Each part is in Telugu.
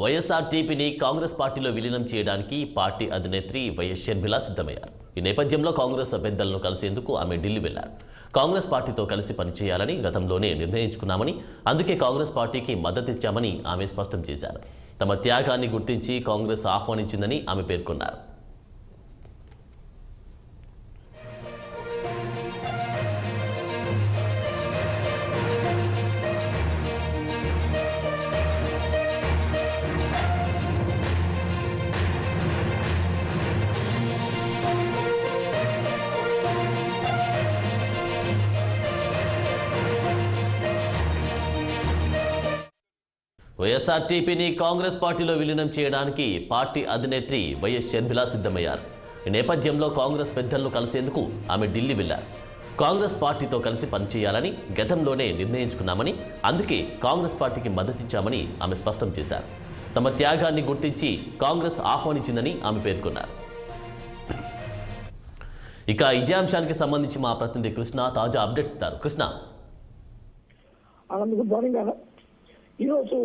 వైఎస్ఆర్టీపీని కాంగ్రెస్ పార్టీలో విలీనం చేయడానికి పార్టీ అధినేత్రి వైఎస్ షర్మిల సిద్ధమయ్యారు. ఈ నేపథ్యంలో కాంగ్రెస్ పెద్దలను కలిసేందుకు ఆమె ఢిల్లీ వెళ్లారు. కాంగ్రెస్ పార్టీతో కలిసి పనిచేయాలని గతంలోనే నిర్ణయించుకున్నామని, అందుకే కాంగ్రెస్ పార్టీకి మద్దతిచ్చామని ఆమె స్పష్టం చేశారు. తమ త్యాగాన్ని గుర్తించి కాంగ్రెస్ ఆహ్వానించిందని ఆమె పేర్కొన్నారు. వైఎస్ఆర్టీపీని కాంగ్రెస్ పార్టీలో విలీనం చేయడానికి పార్టీ అధినేత్రి వైఎస్ షర్మిల సిద్ధమయ్యారు. ఈ నేపథ్యంలో కాంగ్రెస్ పెద్దలను కలిసేందుకు ఆమె ఢిల్లీ వెళ్లారు. కాంగ్రెస్ పార్టీతో కలిసి పనిచేయాలని గతంలోనే నిర్ణయించుకున్నామని, అందుకే కాంగ్రెస్ పార్టీకి మద్దతిచ్చామని ఆమె స్పష్టం చేశారు. తమ త్యాగాన్ని గుర్తించి కాంగ్రెస్ ఆహ్వానించిందని ఆమె పేర్కొన్నారు. ఇక ఇదే అంశానికి సంబంధించి మా ప్రతినిధి కృష్ణ తాజా అప్డేట్స్ ఇస్తారు. కృష్ణ, గుడ్ మార్నింగ్ అన్న. ఈరోజు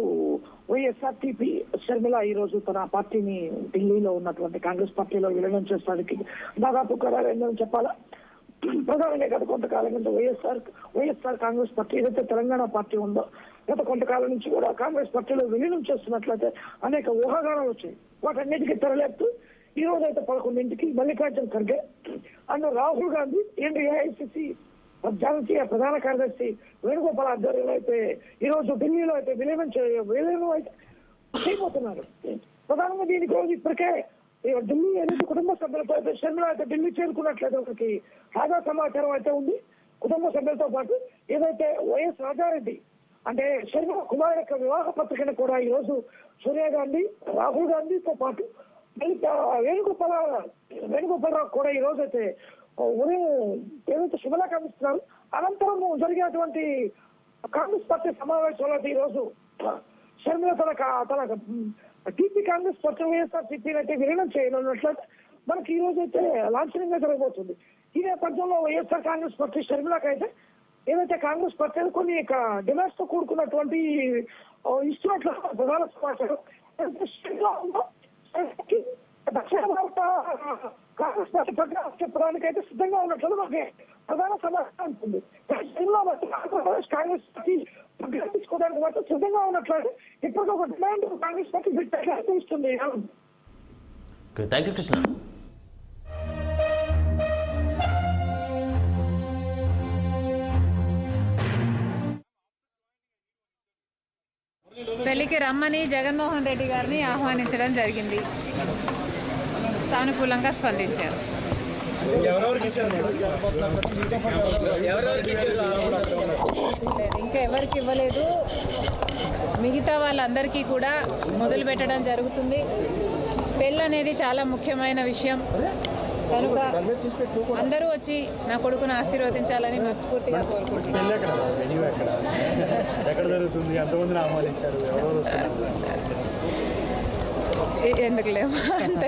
వైఎస్ఆర్టీపీ షర్మిల ఈరోజు తన పార్టీని ఢిల్లీలో ఉన్నటువంటి కాంగ్రెస్ పార్టీలో విలీనం చేసడానికి దాదాపు ఖరారైందని చెప్పాలా. ప్రధానంగా గత కొంతకాలం కింద వైఎస్ఆర్ కాంగ్రెస్ పార్టీ ఏదైతే తెలంగాణ పార్టీ ఉందో, గత కొంతకాలం నుంచి కూడా కాంగ్రెస్ పార్టీలో విలీనం చేస్తున్నట్లయితే అనేక ఊహాగానాలు వచ్చాయి. వాటన్నిటికీ తెరలేపుతూ ఈ రోజు అయితే 11ంటికి Mallikarjuna Kharge and Rahul Gandhi and AICC జాతీయ ప్రధాన కార్యదర్శి వేణుగోపాల్ ఆధ్వర్యంలో అయితే ఈ రోజు ఢిల్లీలో అయితే విలీనం అయితే చేయబోతున్నారు. ప్రధానంగా దీనికి రోజు ఇప్పటికే ఢిల్లీ అనేది కుటుంబ సభ్యులతో అయితే షర్మిల అయితే ఢిల్లీ చేరుకున్నట్లయితే ఒకరికి తాజా సమాచారం అయితే ఉంది. కుటుంబ సభ్యులతో పాటు ఏదైతే వైఎస్ రాజారెడ్డి అంటే షర్మిల కుమార్ యొక్క వివాహ పత్రికను కూడా ఈ రోజు సోనియా గాంధీ, రాహుల్ గాంధీతో పాటు వేణుగోపాలరావు కూడా ఈ రోజు అయితే ఉదయం ఏదైతే శుభలాకాంక్షిస్తున్నారు. అనంతరం జరిగినటువంటి కాంగ్రెస్ పార్టీ సమావేశంలో ఈ రోజు షర్మిల తన టీపీ కాంగ్రెస్ పార్టీ వైఎస్ఆర్ టీపీని అయితే విలీనం చేయనున్నట్లయితే మనకి ఈ రోజు అయితే లాంఛనంగా జరగబోతుంది. ఈ నేపథ్యంలో వైఎస్ఆర్ కాంగ్రెస్ పార్టీ షర్మిలకు అయితే ఏదైతే కాంగ్రెస్ పార్టీ కొన్ని డిమాండ్స్ తో కూడుకున్నటువంటి ఇస్తున్నట్లు ప్రధాన సమాచారం. దక్షిణ భారత కాంగ్రెస్ పార్టీ చెప్పడానికి అయితే సిద్ధంగా ఉన్నట్లు మాకు ప్రధాన సమాచారం ఉంటుంది. ఆంధ్రప్రదేశ్ కాంగ్రెస్ పార్టీ తీసుకోవడానికి మాత్రం సిద్ధంగా ఉన్నట్లు ఇప్పటికీ ఒక డిమాండ్ కాంగ్రెస్ పార్టీ ఇస్తుంది. Thank you Krishna. పెళ్లికి రమ్మని జగన్మోహన్ రెడ్డి గారిని ఆహ్వానించడం జరిగింది. సానుకూలంగా స్పందించారు. ఇంకా ఎవరికి ఇవ్వలేదు. మిగతా వాళ్ళందరికీ కూడా మొదలు పెట్టడం జరుగుతుంది. పెళ్ళి అనేది చాలా ముఖ్యమైన విషయం కనుక అందరూ వచ్చి నా కొడుకును ఆశీర్వదించాలని మనస్ఫూర్తిగా కోరుకుంటున్నాను. ఎందుకు లేవు అంత